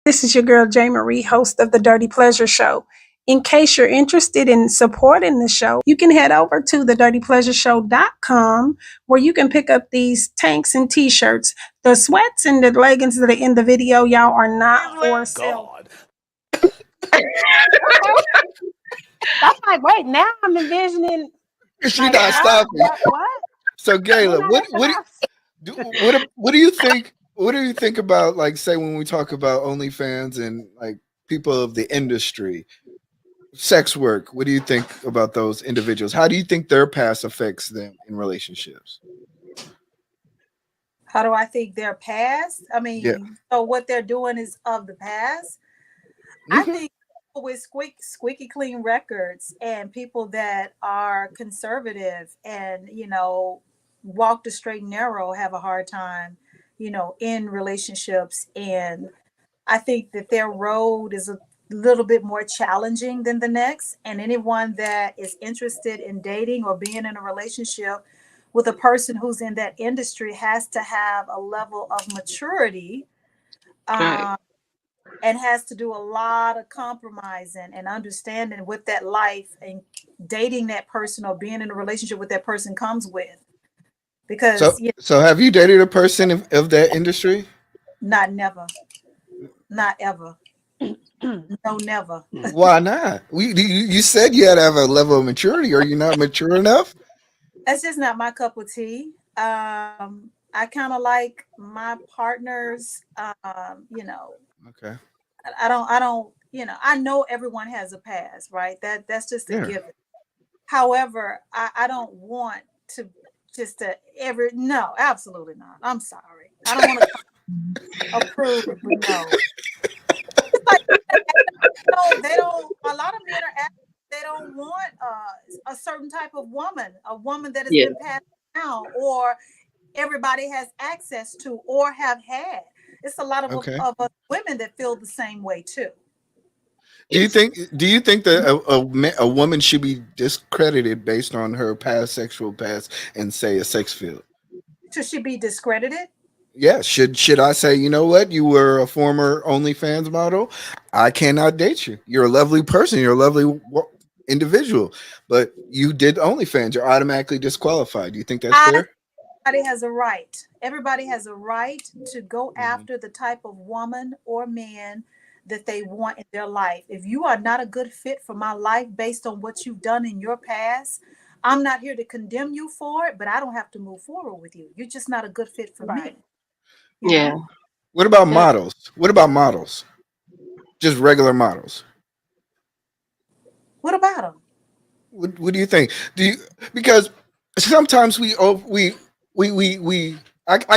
This is your girl, J. Marie, host of the Dirty Pleasure Show. In case you're interested in supporting the show, you can head over to thedirtypleasureshow.com where you can pick up these tanks and t-shirts. The sweats and the leggings that are in the video, y'all, are not for sale. That's like, wait, now I'm envisioning. She like, not stopping. What? So Gayla, what do you think? What do you think about, like, say, when we talk about OnlyFans and like people of the industry, sex work? What do you think about those individuals? How do you think their past affects them in relationships? How do I think their past? I mean, Yeah. so what they're doing is of the past. I think people with squeaky clean records and people that are conservative and, walk the straight and narrow have a hard time, in relationships. And I think that their road is a little bit more challenging than the next. And anyone that is interested in dating or being in a relationship with a person who's in that industry has to have a level of maturity, Right. and has to do a lot of compromising and understanding what that life and dating that person or being in a relationship with that person comes with. Because So have you dated a person of that industry? not ever. No, never. Why not? You said you had to have a level of maturity. Are you not mature enough? That's just not my cup of tea. I kind of like my partners. Okay. I don't. I know everyone has a past, right? That's just a Yeah. given. However, I don't want to no, absolutely not. I'm sorry. I don't want to approve, but no. It's like they don't. A lot of men are. They don't want a certain type of woman, a woman that has Yeah. been passed down, or everybody has access to, or have had. It's a lot of Okay. us women that feel the same way too. Do you think that a woman should be discredited based on her past sexual past and say a sex field? Should she be discredited? Yeah. Should I say, you know what? You were a former OnlyFans model. I cannot date you. You're a lovely person. You're a lovely individual, but you did OnlyFans. You're automatically disqualified. Do you think that's fair? Everybody has a right. Everybody has a right to go Mhm. after the type of woman or man that they want in their life. If you are not a good fit for my life based on what you've done in your past, I'm not here to condemn you for it, but I don't have to move forward with you. You're just not a good fit for Right. me. Yeah. What about models? What about models? Just regular models. What about them? What do you think? Because sometimes I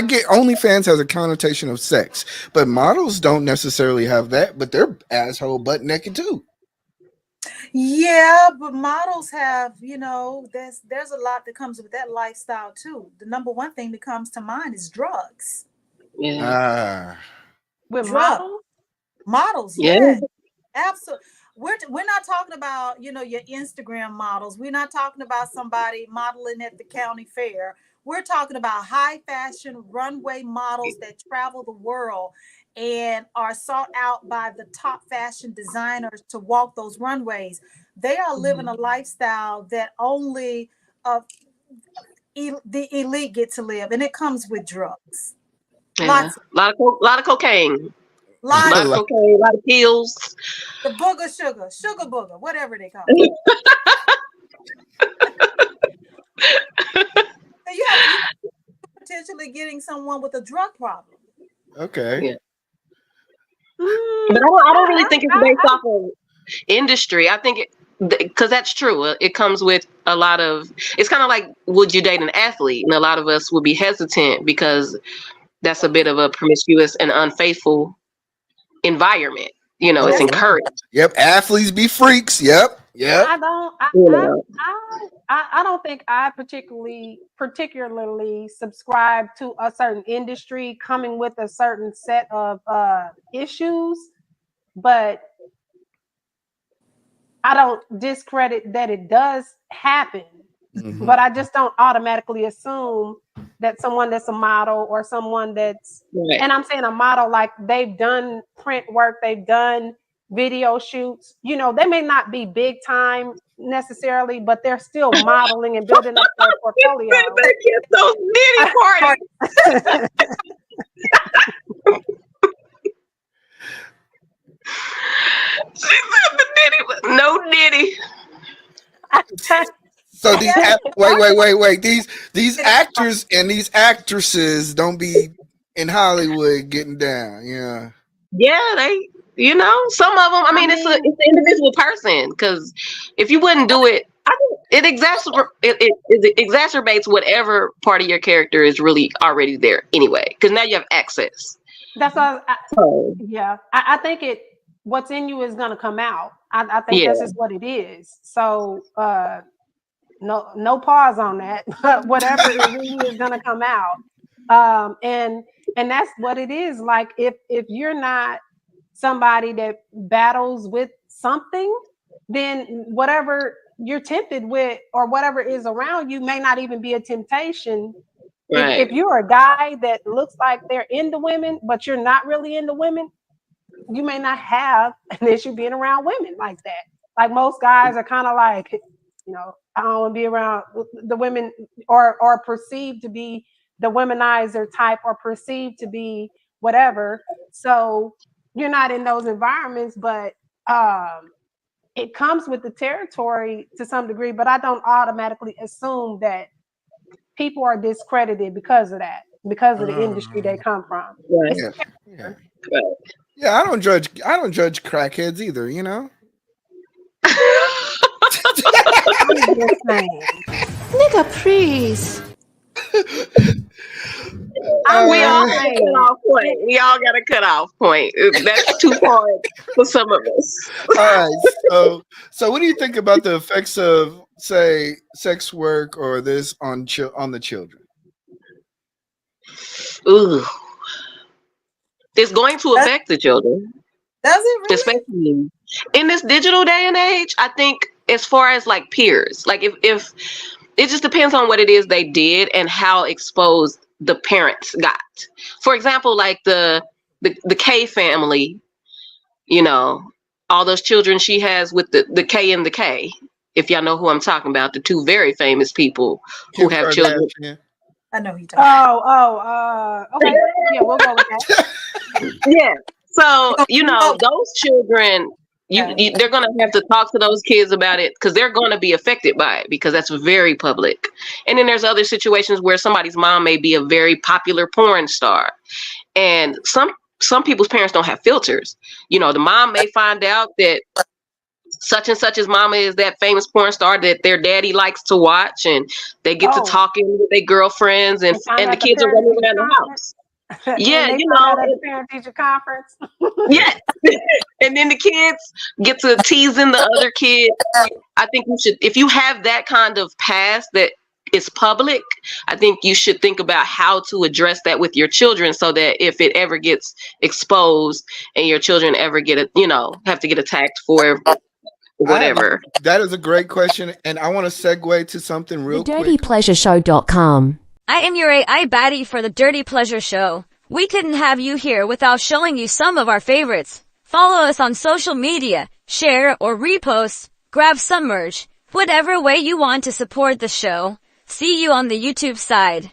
get OnlyFans has a connotation of sex, but models don't necessarily have that. But they're asshole butt naked too. Yeah, but models have, there's a lot that comes with that lifestyle too. The number one thing that comes to mind is drugs. Yeah. Ah, With Drugs. models? Models, Yeah. yes. Absolutely. We're not talking about, your Instagram models. We're not talking about somebody modeling at the county fair. We're talking about high fashion runway models that travel the world and are sought out by the top fashion designers to walk those runways. They are living a lifestyle that only the elite get to live, and it comes with drugs. Yeah. Lots of Lot of cocaine. lots Lot of cocaine, a lot of pills. the booger sugar booger, whatever they call it. So you potentially getting someone with a drug problem. okay. Yeah. But I don't really think it's based off of industry. I think because that's true. It comes with a lot of. It's kind of like, would you date an athlete? And a lot of us would be hesitant because that's a bit of a promiscuous and unfaithful environment. It's Oh, encouraged. yep. Athletes be freaks. Yep. Yep. I don't. You know. I don't think I particularly subscribe to a certain industry coming with a certain set of issues, but I don't discredit that it does happen. Mhm. But I just don't automatically assume that someone that's a model or someone that's, Right. and I'm saying a model, like they've done print work, they've done video shoots. You know, they may not be big time necessarily, but they're still modeling and building up their portfolio. They get those Diddy parties. She said the Diddy, no Diddy. So these wait. These actors and these actresses don't be in Hollywood getting down. Yeah. Yeah, they, you know, some of them. I mean, it's an individual person, because if you wouldn't do it, I think it exacerbates whatever part of your character is really already there anyway. Because now you have access. That's all. So, Yeah, I think what's in you is gonna come out. I think that's just what it is. So no pause on that. But whatever is in you is gonna come out. And that's what it is. Like if you're not somebody that battles with something, then whatever you're tempted with or whatever is around you may not even be a temptation. right. If you're a guy that looks like they're into women, but you're not really into women, you may not have an issue being around women like that. Like most guys are kind of like, you know, I don't want to be around the women or perceived to be the womanizer type or perceived to be whatever. So you're not in those environments, but it comes with the territory to some degree. But I don't automatically assume that people are discredited because of that, because of the industry they come from. Right. Yeah. Right. Yeah, I don't judge crackheads either, you know? I'm just saying. Nigga, please. We all got a cut off point. We all got a cut off point. That's too hard for some of us. All right. So what do you think about the effects of, say, sex work or this on the children? Ooh. It's going to affect the children. Does it really? Especially in this digital day and age. I think as far as like peers, like if it just depends on what it is they did and how exposed the parents got. For example, like the K family, you know, all those children she has with the K and the K. If y'all know who I'm talking about, the two very famous people who have children. I know he talking. Okay. Yeah, we'll go with that. Yeah. So, you know, those children, they're going to have to talk to those kids about it because they're going to be affected by it because that's very public. And then there's other situations where somebody's mom may be a very popular porn star. And some people's parents don't have filters. You know, the mom may find out that such and such's mama is that famous porn star that their daddy likes to watch, and they get to talking with their girlfriends, and the kids are running around the house. Yeah, you know, at the parent teacher conference. Yeah, and then the kids get to teasing the other kid. I think you should, if you have that kind of past that is public, I think you should think about how to address that with your children, so that if it ever gets exposed and your children ever get have to get attacked for whatever. That is a great question, and I want to segue to something real quick. TheDirtyPleasureShow.com. I am your AI baddie for the Dirty Pleasure Show. We couldn't have you here without showing you some of our favorites. Follow us on social media, share or repost, grab some merch, whatever way you want to support the show. See you on the YouTube side.